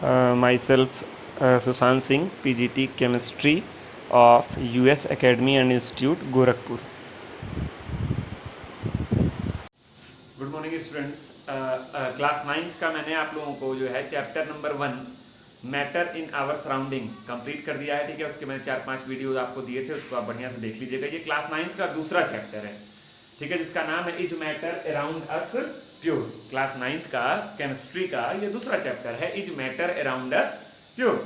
Myself Sushant Singh, PGT Chemistry of US Academy and Institute, Gorakhpur. Good morning students. Class 9th का मैंने आप लोगों को जो है chapter number 1 matter in our surrounding complete कर दिया है। ठीक है, उसके मैंने 4-5 वीडियोज आपको दिए थे, उसको आप बढ़िया से देख लीजिएगा। ये क्लास 9th का दूसरा चैप्टर है, ठीक है, जिसका नाम है is matter around us pure. Class 9th का केमिस्ट्री का ये दूसरा चैप्टर है, is matter around us pure.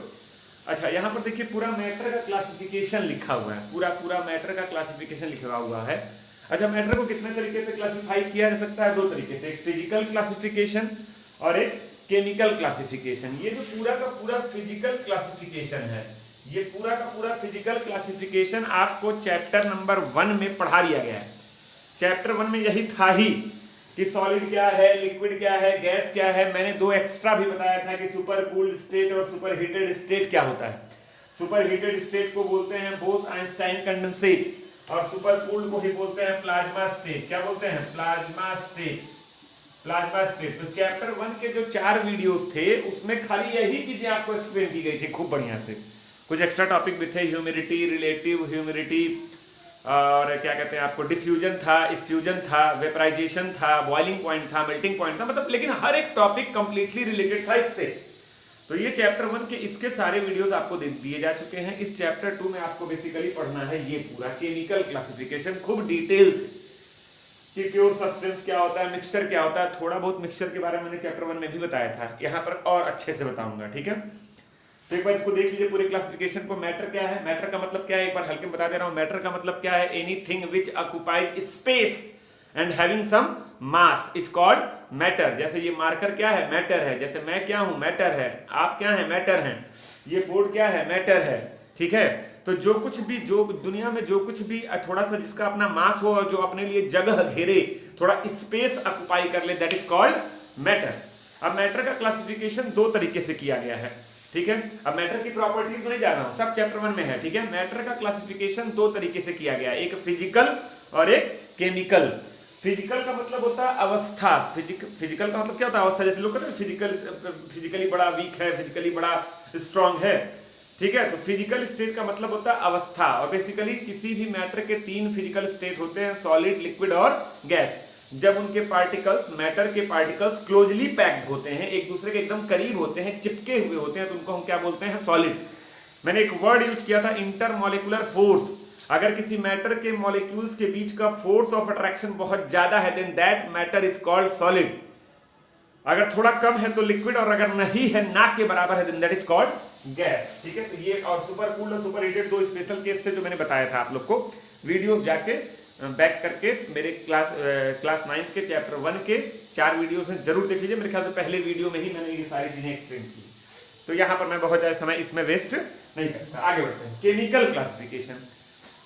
अच्छा, यहाँ पर देखिए पूरा मैटर का क्लासिफिकेशन लिखा हुआ है, पूरा मैटर का क्लासिफिकेशन लिखा हुआ है। अच्छा, मैटर को कितने तरीके से क्लासिफाई किया जा सकता है? 2 तरीके से, एक फिजिकल क्लासिफिकेशन और एक केमिकल क्लासिफिकेशन। ये जो पूरा का पूरा फिजिकल क्लासिफिकेशन है, ये पूरा का पूरा फिजिकल क्लासिफिकेशन आपको चैप्टर नंबर 1 में पढ़ा दिया गया है। चैप्टर 1 में यही था ही कि सॉलिड क्या है, लिक्विड क्या है, गैस क्या है। मैंने 2 एक्स्ट्रा भी बताया था कि सुपर कूल्ड स्टेट और सुपर हीटेड स्टेट क्या होता है। सुपर हीटेड स्टेट को बोलते हैं बोस-आइंस्टाइन कंडेंसेट, और सुपर कूल्ड को ही बोलते हैं प्लाज्मा स्टेट। क्या बोलते हैं? Plasma state. Plasma state. तो चैप्टर 1 के जो 4 वीडियोस थे उसमें खाली यही चीजें आपको एक्सप्लेन की गई थी खूब बढ़िया से। कुछ एक्स्ट्रा टॉपिक भी थे, ह्यूमिडिटी, रिलेटिव ह्यूमिडिटी, और क्या कहते हैं आपको, डिफ्यूजन था, इफ्यूजन था, वेपराइजेशन था, बॉइलिंग पॉइंट था, मेल्टिंग पॉइंट था, मतलब लेकिन हर एक टॉपिक कंप्लीटली रिलेटेड था इससे। तो ये चैप्टर 1 के इसके सारे वीडियोस आपको दिए जा चुके हैं। इस चैप्टर 2 में आपको बेसिकली पढ़ना है ये पूरा केमिकल क्लासिफिकेशन खूब डिटेल से, कि प्योर सब्सटेंस क्या होता है, मिक्सचर क्या होता है। थोड़ा बहुत मिक्सचर के बारे में मैंने चैप्टर 1 में भी बताया था, यहाँ पर और अच्छे से बताऊंगा। ठीक है, तो एक बार इसको देख लीजिए पूरे क्लासिफिकेशन को। मैटर क्या है? मैटर का मतलब क्या है, एक बार हल्के में बता दे रहा हूं। मैटर का मतलब क्या है? Anything which occupies space and having some mass is called matter. जैसे ये मार्कर क्या है? मैटर है। जैसे मैं क्या हूं? मैटर है। आप क्या है? मैटर हैं। ये बोर्ड क्या है? मैटर है। ठीक है, तो जो कुछ भी, जो दुनिया में जो कुछ भी थोड़ा सा जिसका अपना मास हो और जो अपने लिए जगह घेरे, थोड़ा स्पेस ऑक्युपाई कर ले, दैट इज कॉल्ड मैटर। अब मैटर का क्लासिफिकेशन 2 तरीके से किया गया है। ठीक है, अब मैटर की प्रॉपर्टीज में नहीं जा रहा हूं, सब चैप्टर 1 में है। ठीक है, मैटर का क्लासिफिकेशन 2 तरीके से किया गया है, एक फिजिकल और एक केमिकल। फिजिकल का मतलब होता है अवस्था। फिजिकल का मतलब क्या होता है? अवस्था। जैसे लोग कहते हैं फिजिकली बड़ा वीक है, फिजिकली बड़ा स्ट्रांग है। ठीक है, तो फिजिकल स्टेट का मतलब होता है अवस्था। और बेसिकली किसी भी मैटर के 3 फिजिकल स्टेट होते हैं, सॉलिड, लिक्विड और गैस। जब उनके पार्टिकल्स, मैटर के पार्टिकल्स क्लोजली पैक्ड होते हैं, एक दूसरे के एकदम करीब होते हैं, चिपके हुए होते हैं, तो उनको हम क्या बोलते हैं? सॉलिड। मैंने एक वर्ड यूज किया था, इंटरमॉलिक्यूलर फोर्स। अगर किसी मैटर के मॉलिक्यूल्स के बीच का फोर्स ऑफ अट्रैक्शन बहुत ज्यादा है, then that matter is called solid. अगर थोड़ा कम है तो लिक्विड, और अगर नहीं है, ना के बराबर है, then that is called gas. ठीक है, तो ये और सुपर कूल्ड और सुपर हीटेड 2 स्पेशल केस थे जो मैंने बताया था आप लोग को। वीडियोस जाके बैक करके मेरे क्लास 9th के चैप्टर 1 के 4 वीडियोस हैं, जरूर देख लीजिए। मेरे ख्याल से पहले वीडियो में ही मैंने ये सारी चीजें एक्सप्लेन की, तो यहाँ पर मैं बहुत ज्यादा समय इसमें वेस्ट नहीं करता। आगे बढ़ते हैं, केमिकल क्लासिफिकेशन।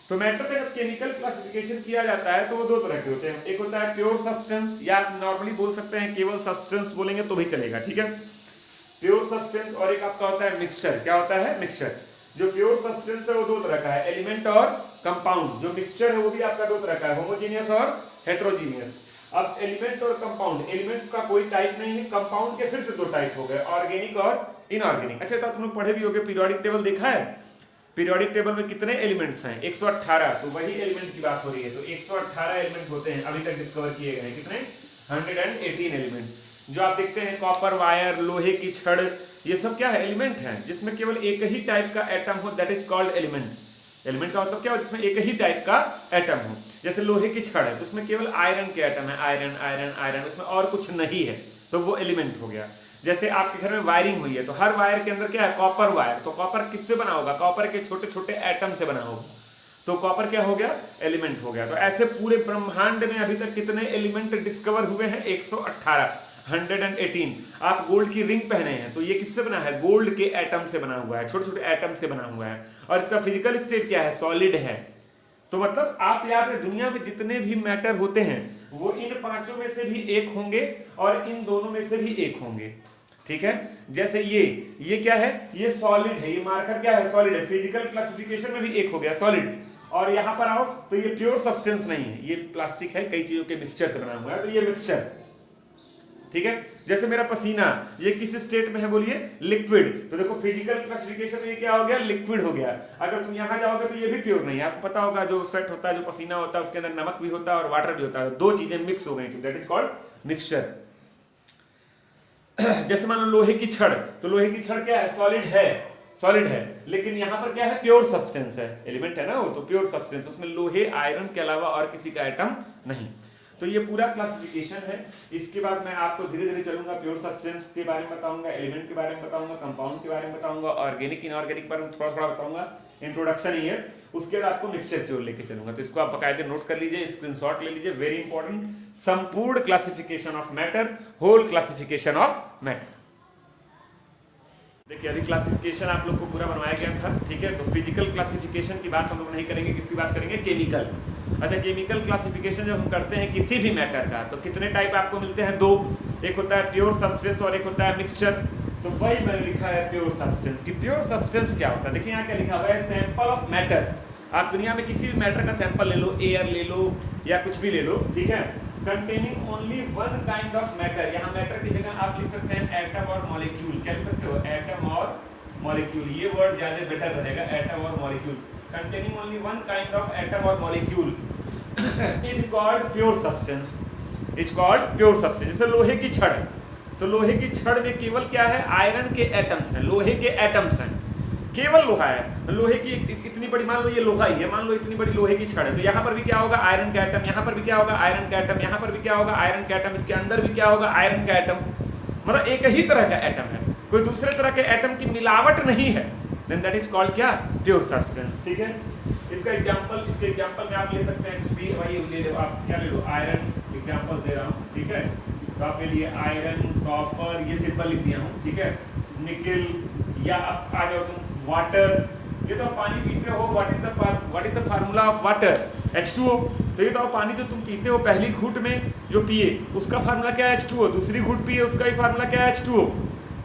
तो मैटर का जब केमिकल क्लासिफिकेशन किया जाता है तो वो 2 तरह के होते हैं। एक होता है प्योर सब्सटेंस, या नॉर्मली बोल सकते हैं केवल सब्सटेंस बोलेंगे तो भी चलेगा। ठीक है, प्योर सब्सटेंस। और एक आपका होता है मिक्सचर। क्या होता है? मिक्सचर। जो प्योर सब्सटेंस है वो 2 तरह का है, एलिमेंट और कंपाउंड। जो मिक्सचर है वो भी आपका 2 तरह का है, होमोजेनियस और हेट्रोजीनियस। अब एलिमेंट और कंपाउंड, एलिमेंट का कोई टाइप नहीं है, कंपाउंड के फिर से 2 टाइप हो गए, ऑर्गेनिक और इनऑर्गेनिक। अच्छा, तो तुम लोग पढ़े भी होगे, पीरियोडिक टेबल देखा है? पीरियोडिक टेबल में कितने एलिमेंट्स हैं? 118। तो वही एलिमेंट की बात हो रही है। तो 118 एलिमेंट होते हैं, अभी तक डिस्कवर किए गए हैं। कितने? 118 एलिमेंट। जो आप देखते हैं कॉपर वायर, लोहे की छड़, ये सब क्या है? एलिमेंट है। जिसमें केवल एक ही टाइप का एटम हो, that is called element. Element का मतलब क्या हो? जिसमें एक ही टाइप का एटम हो। जैसे लोहे की छड़ है तो उसमें केवल आयरन के एटम है, आयरन आयरन आयरन, उसमें और कुछ नहीं है, तो वो एलिमेंट हो गया। जैसे आपके घर में वायरिंग हुई है तो हर वायर के अंदर क्या है? Copper wire. तो कॉपर किससे बना होगा? कॉपर के छोटे छोटे एटम से बना होगा, तो कॉपर क्या हो गया? एलिमेंट हो गया। तो ऐसे पूरे ब्रह्मांड में अभी तक कितने एलिमेंट डिस्कवर हुए हैं? 118, 118। आप गोल्ड की रिंग पहने हैं तो ये किससे बना है? गोल्ड के एटम से बना हुआ है, छोटे छोटे एटम से बना हुआ है। और इसका फिजिकल स्टेट क्या है? सॉलिड है। तो मतलब आप यहाँ पे दुनिया में जितने भी मैटर होते हैं वो इन 5 में से भी एक होंगे और इन दोनों में से भी एक होंगे। ठीक है, जैसे ये क्या है? ये सॉलिड है, ये मार्कर क्या है? सॉलिड है। फिजिकल क्लासिफिकेशन में भी एक हो गया, सॉलिड। और यहां पर आओ तो ये प्योर सब्सटेंस नहीं है, ये प्लास्टिक है, कई चीजों के मिक्सचर से बना हुआ है, तो ये मिक्सचर। ठीक है। जैसे मेरा पसीना ये किस स्टेट में है बोलिए, लिक्विड, तो देखो फिजिकल क्लासिफिकेशन में ये क्या हो गया, लिक्विड हो गया। अगर तुम यहां जाओगे तो ये भी प्योर नहीं है। आपको पता होगा जो स्वेट होता है, जो पसीना होता है, उसके अंदर नमक भी होता है और वाटर भी होता है, दो चीजें मिक्स हो गई, दैट इज कॉल्ड मिक्सचर। जैसे मान लो लोहे की छड़, तो लोहे की छड़ क्या है, सॉलिड है, लेकिन यहां पर क्या है, प्योर सब्सटेंस है, एलिमेंट है ना वो, तो प्योर सब्सटेंस, उसमें लोहे आयरन के अलावा और किसी का एटम नहीं। तो ये पूरा क्लासिफिकेशन है। इसके बाद मैं आपको धीरे धीरे चलूंगा, प्योर सब्सटेंस के बारे में बताऊंगा, एलिमेंट के बारे में बताऊंगा, कंपाउंड के बारे में बताऊंगा, ऑर्गेनिक इनऑर्गेनिक बारे में थोड़ा थोड़ा बताऊंगा, इंट्रोडक्शन ही है। उसके बाद आपको मिक्सचर की ओर लेके चलूंगा, तो इसको आप बकायदे नोट कर लीजिए, स्क्रीनशॉट ले लीजिए, वेरी इंपॉर्टेंट। संपूर्ण classification of matter, whole classification of matter. देखिए अभी क्लासिफिकेशन आप लोग को पूरा बनवाया गया था, ठीक है। तो फिजिकल क्लासिफिकेशन की बात हम लोग नहीं करेंगे, किसकी बात करेंगे, केमिकल। अच्छा, केमिकल क्लासिफिकेशन जब हम करते हैं किसी भी मैटर का, तो कितने टाइप आपको मिलते हैं, दो, एक होता है प्योर सब्सटेंस और एक होता है मिक्सचर। तो वही मैंने लिखा है प्योर सब्सटेंस की। प्योर सब्सटेंस क्या होता है, देखिए यहाँ क्या लिखा हुआ है, सैंपल ऑफ मैटर। आप दुनिया में किसी भी मैटर का सैंपल ले लो, एयर ले लो या कुछ भी ले लो, ठीक है, containing only one kind of matter. यहाँ मैटर की जगह आप लिख सकते हैं एटम और मॉलिक्यूल। क्या लिख सकते हो, एटम और मॉलिक्यूल, ये वर्ड ज्यादा बेटर रहेगा, एटम और molecule. Containing only one kind of atom और molecule is called pure substance, is called pure substance. जैसे लोहे की छड़, तो लोहे की छड़ में केवल क्या है, आयरन के एटम्स हैं, लोहे के एटम्स हैं, केवल लोहा है। लोहे की इतनी बड़ी, मान लो ये लोहा ही है, मान लो इतनी बड़ी लोहे की छड़ है, तो यहाँ पर भी क्या होगा, आयरन का एटम, यहाँ पर भी क्या होगा, आयरन का एटम, यहाँ पर भी क्या होगा, आयरन का एटम, इसके अंदर भी क्या होगा, आयरन का एटम। मतलब एक ही तरह का एटम है, कोई दूसरे तरह के एटम की मिलावट नहीं है, देन दैट इज कॉल्ड क्या, प्योर सब्सटेंस, ठीक है। इसका एग्जांपल, इसके एग्जांपल में आप ले सकते हैं कुछ भी, वही ले लो आप, क्या ले लो, आयरन, एग्जांपल दे रहा हूँ, ठीक है। तो आपके लिए आयरन, कॉपर, ये सिंपल लिख दिया हूँ, ठीक है, निकल, या अब आ जाओ तुम वाटर, ये तो पानी पीते हो, what is the formula of water, H2O। तो ये तो पानी जो तुम पीते हो, पहली घूंट में जो पिए उसका फार्मूला क्या है, H2O, दूसरी घूंट पिए उसका ही फार्मूला क्या है, H2O,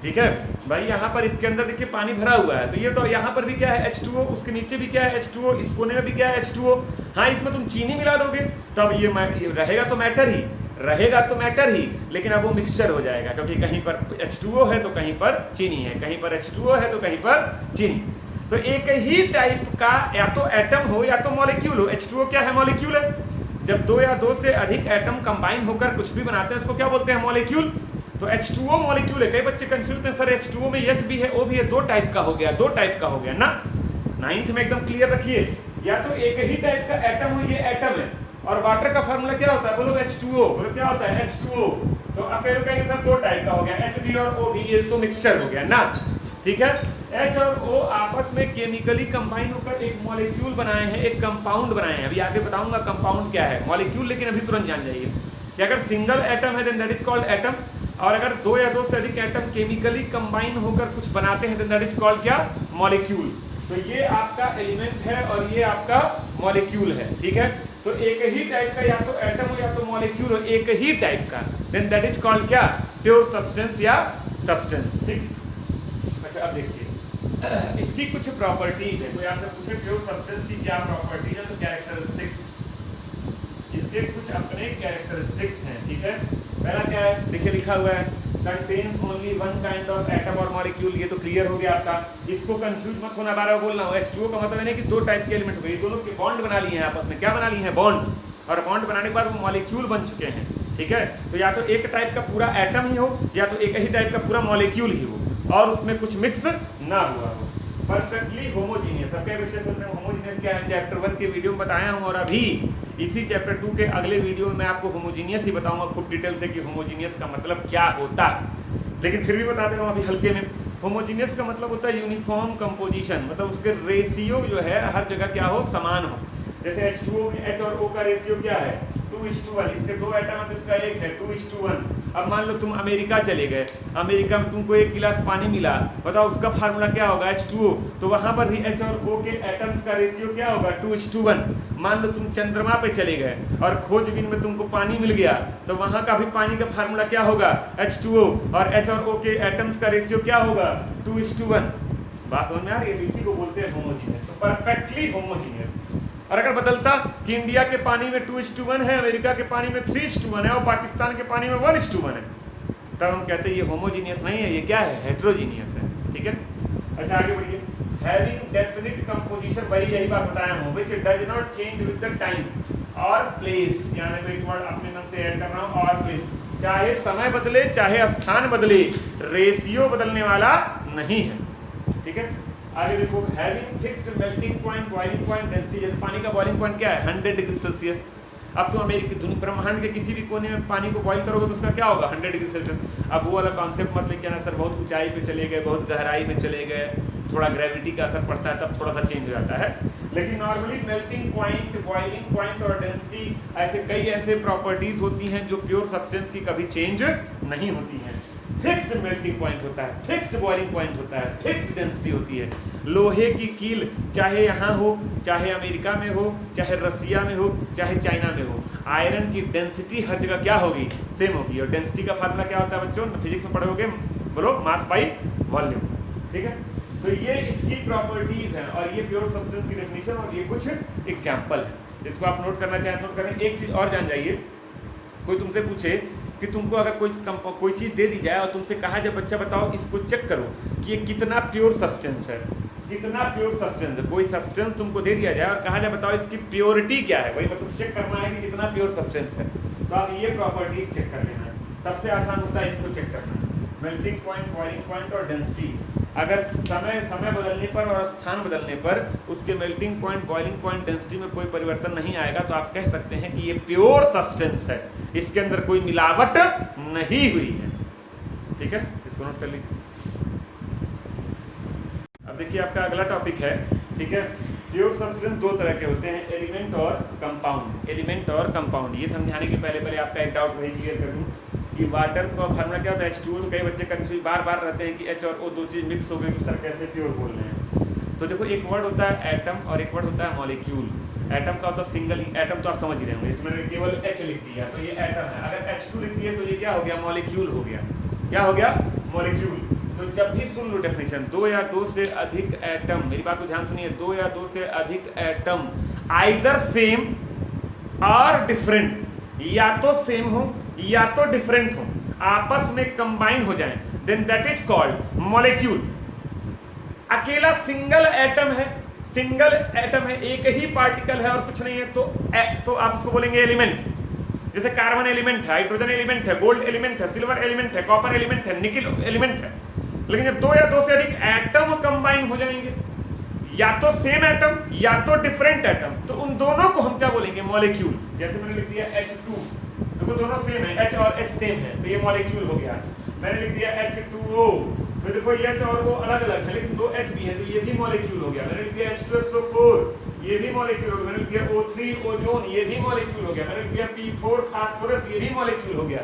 ठीक है भाई। यहाँ पर इसके अंदर देखिए पानी भरा हुआ है, तो ये तो यहाँ पर भी क्या है, H2O, उसके नीचे भी क्या है, H2O, इस कोने में भी क्या है, H2O। हाँ, इसमें तुम चीनी मिला दोगे तब ये रहेगा तो मैटर ही रहेगा, तो मैटर ही, लेकिन अब वो मिक्सचर हो जाएगा, क्योंकि कहीं पर H2O है तो कहीं पर चीनी है, कहीं पर H2O है तो कहीं पर चीनी। तो एक ही टाइप का या तो एटम हो या तो मॉलिक्यूल हो। H2O क्या है, मॉलिक्यूल है। जब दो या दो से अधिक एटम कंबाइन होकर कुछ भी बनाते हैं, उसको क्या बोलते हैं, मॉलिक्यूल। तो H2O मॉलिक्यूल है। कई बच्चे कंफ्यूज हैं, सर H2O में H भी है, O भी है, दो टाइप का हो गया, दो टाइप का हो गया ना। 9th में एकदम क्लियर रखिए, या तो एक ही टाइप का एटम हो, ये एटम है, और वाटर का फार्मूला क्या होता है, बोलो H2O, बोलो क्या होता है, H2O। तो आप कहेंगे सर दो टाइप का हो गया, H भी और O भी, ये तो मिक्सचर हो गया ना, ठीक है। H और O आपस में केमिकली कंबाइन होकर एक मॉलिक्यूल बनाए हैं, एक कंपाउंड बनाए हैं। अभी आगे बताऊंगा कंपाउंड क्या है, मॉलिक्यूल लेकिन अभी तुरंत जान जाइए कि अगर सिंगल एटम है then that is called atom, और अगर दो या दो से अधिक एटम केमिकली कंबाइन होकर कुछ बनाते हैं देन दैट इज कॉल्ड क्या, मॉलिक्यूल। तो ये आपका एलिमेंट है और ये आपका मॉलिक्यूल है, ठीक है। तो एक ही टाइप का या तो एटम हो या तो मॉलिक्यूल हो, एक ही टाइप का, देन दैट इज कॉल्ड क्या, प्योर सब्सटेंस या सब्सटेंस, ठीक। अच्छा अब देखिए इसकी कुछ प्रॉपर्टीज है, कोई आपसे पूछे प्योर सब्सटेंस की क्या प्रॉपर्टीज है, तो कैरेक्टरिस्टिक्स, इसके कुछ अपने कैरेक्टरिस्टिक्स हैं, ठीक है। पहला क्या है, देखिए लिखा हुआ है contains only one kind of atom और मॉलिक्यूल, ये तो क्लियर हो गया आपका। इसको कंफ्यूज मत होना, बार बार बोलना हो। H2O का मतलब है कि दो टाइप के एलिमेंट हुए, दोनों के बॉन्ड बना लिए हैं आपस में, क्या बना लिए हैं, बॉन्ड, और बॉन्ड बनाने के बाद वो मॉलिक्यूल बन चुके हैं, ठीक है। तो या तो एक टाइप का पूरा एटम ही हो या तो एक ही टाइप का पूरा मॉलिक्यूल ही हो, और उसमें कुछ मिक्स ना हुआ हो, परफेक्टली होमोजीनियस। अब क्या बच्चे सुन रहे हैं होमोजीनियस क्या है, चैप्टर 1 के वीडियो में बताया हूं, और अभी इसी चैप्टर 2 के अगले वीडियो में मैं आपको होमोजीनियस ही बताऊंगा खूब डिटेल से कि होमोजीनियस का मतलब क्या होता है। लेकिन फिर भी बता दे रहा हूं अभी हल्के में, होमोजीनियस का मतलब होता है यूनिफॉर्म कंपोजिशन, मतलब उसके रेशियो जो है हर जगह क्या हो, समान हो। जैसे H2O में H और O का रेशियो क्या है, 2:1, इसके दो एटम है तो इसका एक है, 2:1। अब मान लो तुम अमेरिका चले गए, अमेरिका में तुमको एक गिलास पानी मिला, बताओ उसका फार्मूला क्या होगा, H2O। तो वहां पर भी H और O के एटम्स का रेशियो क्या होगा, 2:1। मान लो तुम चंद्रमा पे चले गए और खोजबीन में तुमको पानी मिल गया, तो वहां का भी पानी का फार्मूला क्या होगा, H2O, और H और O के एटम्स का रेशियो क्या होगा, 2:1। बात समझ में आ रही है, इसी को बोलते हैं होमोजीनियस, तो परफेक्टली होमोजीनियस। और अगर बदलता कि इंडिया के पानी में 2:1 है, अमेरिका के पानी में 3:1 है, और पाकिस्तान के पानी में 1:1 है, तब हम कहते हैं ये होमोजीनियस नहीं है, ये क्या है, हेट्रोजीनियस है। ठीक है, अच्छा आगे बढ़िए। हैविंग डेफिनिट कंपोजिशन, वही यही बात बताया हूँ, which does not change with the time और प्लेस, यानी तो एक वर्ड अपने नाम से ऐड कर रहा हूँ, और प्लेस, चाहे समय बदले चाहे स्थान बदले, रेशियो बदलने वाला नहीं है। ठीक है, आगे देखो। Having fixed melting point, boiling point, density, जैसे पानी का बॉइलिंग पॉइंट क्या है, 100 डिग्री सेल्सियस। अब तो अमेरिकी ब्रह्मांड के किसी भी कोने में पानी को बॉईल करोगे तो उसका क्या होगा, 100 डिग्री सेल्सियस। अब वो वाला कॉन्सेप्ट मत लेके आना सर बहुत ऊंचाई पे चले गए, बहुत गहराई में चले गए, थोड़ा ग्रेविटी का असर पड़ता है तब थोड़ा सा चेंज हो जाता है। लेकिन normally melting point, boiling point और डेंसिटी ऐसे कई ऐसे प्रॉपर्टीज होती हैं जो प्योर सब्सटेंस की कभी चेंज नहीं होती हैं। फिक्स्ड मेल्टिंग पॉइंट होता है, फिक्स्ड बॉइलिंग पॉइंट होता है, फिक्स्ड डेंसिटी होती है। लोहे की कील चाहे यहाँ हो, चाहे अमेरिका में हो, चाहे रसिया में हो, चाहे चाइना में हो, आयरन की डेंसिटी हर जगह क्या होगी, सेम होगी। और डेंसिटी का फार्मूला क्या होता है बच्चों, फिजिक्स में पढ़ोगे, बोलो, मास बाई वॉल्यूम। ठीक है, तो ये इसकी प्रॉपर्टीज हैं और ये प्योर सब्सटेंस की डेफिनेशन और ये कुछ एग्जाम्पल है, इसको आप नोट करना चाहें नोट करें। एक चीज और जान जाइए, कोई तुमसे पूछे कि तुमको अगर कोई चीज़ दे दी जाए और तुमसे कहा जाए बच्चा बताओ इसको चेक करो कि ये कितना प्योर सब्सटेंस है, कितना प्योर सब्सटेंस है। कोई सब्सटेंस तुमको दे दिया जाए और कहा जाए बताओ इसकी प्योरिटी क्या है, वही मतलब चेक करना है कि कितना प्योर सब्सटेंस है, तो आप ये प्रॉपर्टीज चेक कर लेना है। सबसे आसान होता है इसको चेक करना, मेल्टिंग पॉइंट, बॉइलिंग पॉइंट और डेंसिटी। अगर समय बदलने पर और स्थान बदलने पर उसके melting point, boiling point, density में कोई परिवर्तन नहीं आएगा तो आप कह सकते हैं कि ये प्योर सब्सटेंस है, इसके अंदर कोई मिलावट नहीं हुई है। ठीक है, इसको नोट कर लीजिए। अब देखिए आपका अगला टॉपिक है, ठीक है, प्योर सब्सटेंस दो तरह के होते हैं, एलिमेंट और कंपाउंड। एलिमेंट और कंपाउंड, ये समझाने के पहले आपका एक डाउट वही क्लियर कर दूं कि वाटर का फार्मूला क्या होता है, H2O। तो कई बच्चे कंफ्यूज बार रहते हैं कि H और O दो चीज़ मिक्स हो गई तो सर कैसे प्योर बोल रहे हैं। तो देखो एक वर्ड होता है एटम और एक वर्ड होता है मॉलिक्यूल। एटम का मतलब सिंगल एटम, तो आप समझ रहे होंगे, इसमें केवल H लिख दिया तो ये एटम है। अगर H2 लिख दिए तो ये क्या हो गया, मॉलिक्यूल हो गया। क्या हो गया, मॉलिक्यूल। तो जब भी सुन लो डेफिनेशन, दो या दो से अधिक एटम, मेरी बात को ध्यान सुनिए, दो या दो से अधिक एटम आइदर सेम और डिफरेंट, या तो सेम हो या तो डिफरेंट हो, आपस में कंबाइन हो जाएं, then that is called molecule. अकेला सिंगल एटम है, सिंगल एटम है, एक ही पार्टिकल है और कुछ नहीं है, तो आप इसको बोलेंगे एलिमेंट। जैसे कार्बन एलिमेंट है, हाइड्रोजन एलिमेंट है, गोल्ड एलिमेंट है, सिल्वर एलिमेंट है, कॉपर एलिमेंट है, निकल एलिमेंट है। लेकिन जब दो या दो से अधिक एटम कंबाइन हो जाएंगे, या तो सेम एटम या तो डिफरेंट एटम, तो उन दोनों को हम क्या बोलेंगे, मॉलिक्यूल। जैसे मैंने लिख दिया H2, देखो दोनों सेम है, H और H सेम है तो ये मॉलिक्यूल हो गया। मैंने लिख दिया H2O, तो देखो H और वो अलग अलग है लेकिन दो H भी है तो ये भी मॉलिक्यूल हो गया। मैंने लिख दिया H2SO4, ये भी मॉलिक्यूल हो गया। मैंने लिख दिया O3 ओजोन, ये भी मॉलिक्यूल हो गया। मैंने लिख दिया P4 फास्फोरस, ये भी मॉलिक्यूल हो गया।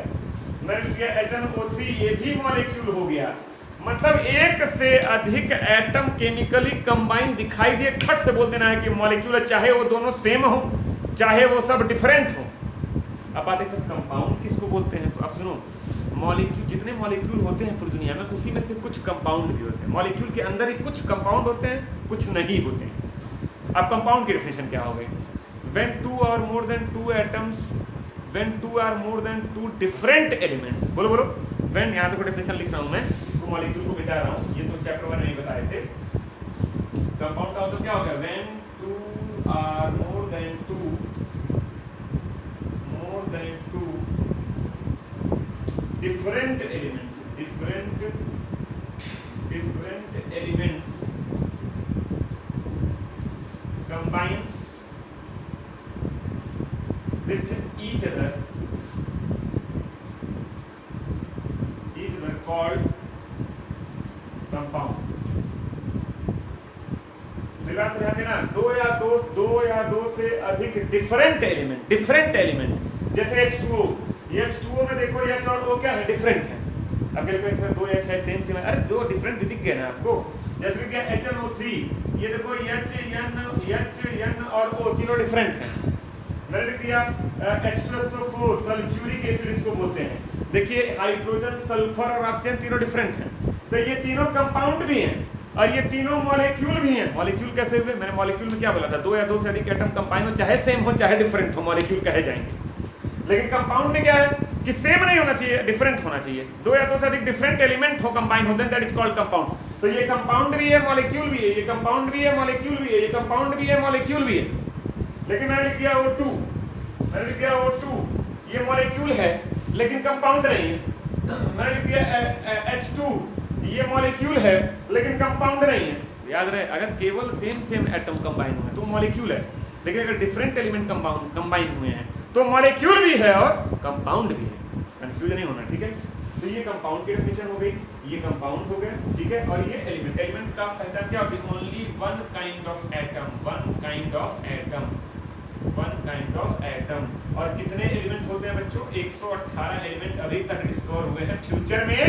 मैंने लिख दिया HNO3, ये भी मॉलिक्यूल हो गया। मतलब एक से अधिक एटम केमिकली कंबाइन दिखाई दिए, खट से बोल देना है कि मॉलिक्यूल है, चाहे वो दोनों सेम हो चाहे वो सब डिफरेंट हो। अब बात है सर कंपाउंड किसको बोलते हैं, तो आप सुनो, मॉलिक्यूल, जितने मॉलिक्यूल होते हैं पूरी दुनिया में उसी में से कुछ कंपाउंड भी होते हैं। मॉलिक्यूल के अंदर ही कुछ कंपाउंड होते हैं, कुछ नहीं होते हैं। अब कंपाउंड की डेफिनेशन क्या हो गई, व्हेन टू और more than two atoms, when two or more than two different elements, बोलो बोलो, व्हेन, यहाँ देखो डेफिनेशन लिख रहा हूँ मैं, इसको मॉलिक्यूल को मिटा रहा हूँ, ये तो चैप्टर 1 में बताए थे। कंपाउंड का मतलब क्या हो गया, when two or more than two different elements combines with each other called compound। बात ध्यान देना, दो या दो से अधिक डिफरेंट एलिमेंट, जैसे H2O, ये H2O में देखो H और O क्या है, डिफरेंट है। अब देखो दो H है, सेम है, अरे दो डिफरेंट भी दिख गए ना आपको। जैसे क्या HNO3, ये देखो H, N और O तीनों डिफरेंट हैं। मैंने लिख दिया H2SO4, सल्फ्यूरिक एसिड इसको बोलते हैं। देखिए हाइड्रोजन, सल्फर और ऑक्सीजन तीनों डिफरेंट हैं, तो ये तीनों कंपाउंड भी हैं और ये तीनों मॉलिक्यूल भी हैं। मॉलिक्यूल कैसे हुए, मैंने मॉलिक्यूल में क्या बोला था, दो या दो से अधिक एटम कंबाइन हो, चाहे सेम हो चाहे डिफरेंट हो, मॉलिक्यूल कहे जाएंगे। लेकिन कंपाउंड में क्या है कि सेम नहीं होना चाहिए, डिफरेंट होना चाहिए। दो या दो से अधिक डिफरेंट एलिमेंट हो कंबाइन होते हैं, दैट इज कॉल्ड कंपाउंड। तो ये कंपाउंड भी है, मॉलिक्यूल भी है, ये कंपाउंड भी है, मॉलिक्यूल भी है, ये कंपाउंड भी है, मॉलिक्यूल भी है। लेकिन मैंने लिख दिया O2, मैंने लिख दिया O2, ये मॉलिक्यूल है लेकिन कंपाउंड नहीं है। मैंने लिख दिया H2, ये मॉलिक्यूल है लेकिन कंपाउंड नहीं है। याद रहे, अगर केवल सेम एटम कंबाइन हुए तो मॉलिक्यूल है, लेकिन अगर डिफरेंट एलिमेंट कंबाइन हुए हैं तो मॉलिक्यूल भी है और कंपाउंड भी है। कंफ्यूज नहीं होना, ठीक है। तो ये कंपाउंड की डेफिनेशन हो गई, ये कंपाउंड हो गया, ठीक है। और ये एलिमेंट, एलिमेंट का पहचान क्या होती है? Only one kind of atom, one kind of atom, one kind of atom. और कितने एलिमेंट होते हैं बच्चों? 118 एलिमेंट अभी तक डिस्कवर हुए हैं, फ्यूचर में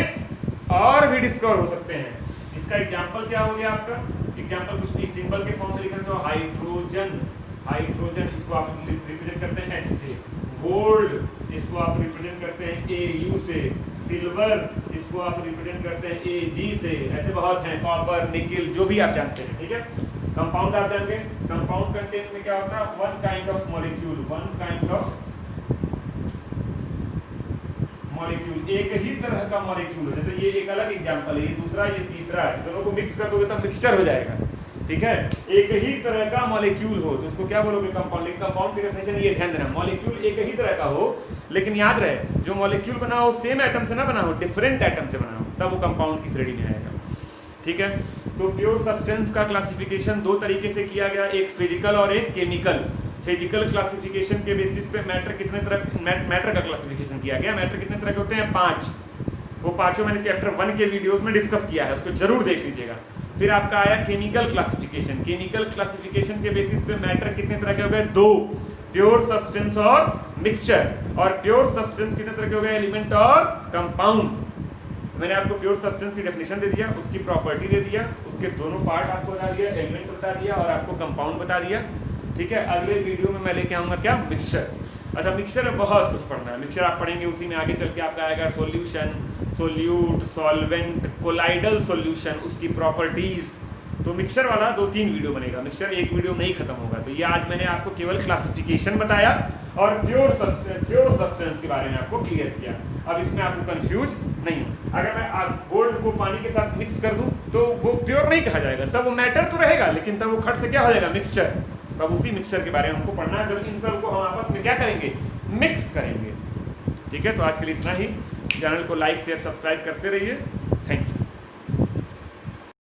और भी डिस्कवर हो सकते हैं। इसका एग्जांपल क्या हो गया आपका? एग्जांपल कुछ भी सिंबल के फॉर्म में लिखा तो हाइड्रोजन, हाइड्रोजन इसको आप रिप्रेजेंट करते हैं H से। गोल्ड इसको आप रिप्रेजेंट करते हैं AU से। सिल्वर इसको आप रिप्रेजेंट करते हैं AG से। ऐसे बहुत हैं, कॉपर, निकिल, जो भी आप जानते हैं, ठीक है। कंपाउंड आप जान गए, कंपाउंड कंटेंट में क्या होता है? One kind of molecule, one kind of molecule, एक ही तरह का मॉलिक्यूल। जैसे ये एक अलग एग्जांपल है, ये दूसरा, ये तीसरा है, दोनों को मिक्स कर दोगे तो मिक्सचर हो जाएगा, ठीक है। एक ही तरह का मॉलिक्यूल हो तो इसको क्या बोलोगे? कंपाउंड। लेकिन कंपाउंड की डेफिनेशन ये ध्यान देना, मॉलिक्यूल एक ही तरह का हो, लेकिन याद रहे जो मॉलिक्यूल बना हो सेम एटम से ना बना हो, डिफरेंट एटम से बना हो, तब वो कंपाउंड की श्रेणी में आएगा, ठीक है। तो प्योर सब्सटेंस का क्लासिफिकेशन दो तरीके से किया गया, एक फिजिकल और एक केमिकल। फिजिकल क्लासिफिकेशन के बेसिस पे मैटर कितने तरह, मैटर का क्लासिफिकेशन किया गया। मैटर कितने तरह के होते हैं? 5। वो पांचों मैंने चैप्टर 1 के वीडियोस में डिस्कस किया है, उसको जरूर देख लीजिएगा। फिर आपका आया केमिकल क्लासिफिकेशन। केमिकल क्लासिफिकेशन के बेसिस पे मैटर कितने तरह के हो गए? 2, प्योर सब्सटेंस और मिक्सचर। और प्योर सब्सटेंस कितने तरह के हो गए? एलिमेंट और कंपाउंड। मैंने आपको प्योर सब्सटेंस की डेफिनेशन दे दिया, उसकी प्रॉपर्टी दे दिया, उसके दोनों पार्ट आपको बता दिया, एलिमेंट बता दिया और आपको कंपाउंड बता दिया, ठीक है। अगले वीडियो में मैं लेके आऊंगा क्या? मिक्सचर। अच्छा, मिक्सचर में बहुत कुछ पढ़ना है। मिक्सचर आप पढ़ेंगे, उसी में आगे चल के आपका आएगा solution, solute, solvent, colloidal solution, उसकी प्रॉपर्टीज। तो मिक्सचर वाला 2-3 वीडियो बनेगा, मिक्सचर एक वीडियो में ही खत्म होगा। तो ये आज मैंने आपको केवल क्लासिफिकेशन बताया और प्योर सब्सटेंस के बारे में आपको क्लियर किया। अब इसमें आपको कंफ्यूज नहीं हो। अगर मैं गोल्ड को पानी के साथ मिक्स कर दूं तो वो प्योर नहीं कहा जाएगा, तब वो मैटर तो रहेगा, लेकिन तब वो खट से क्या हो जाएगा? मिक्सचर। तब उसी मिक्सचर के बारे में हमको पढ़ना है, जब इन सब को हम आपस में क्या करेंगे? मिक्स करेंगे, ठीक है। तो आज के लिए इतना ही। चैनल को लाइक शेयर सब्सक्राइब करते रहिए।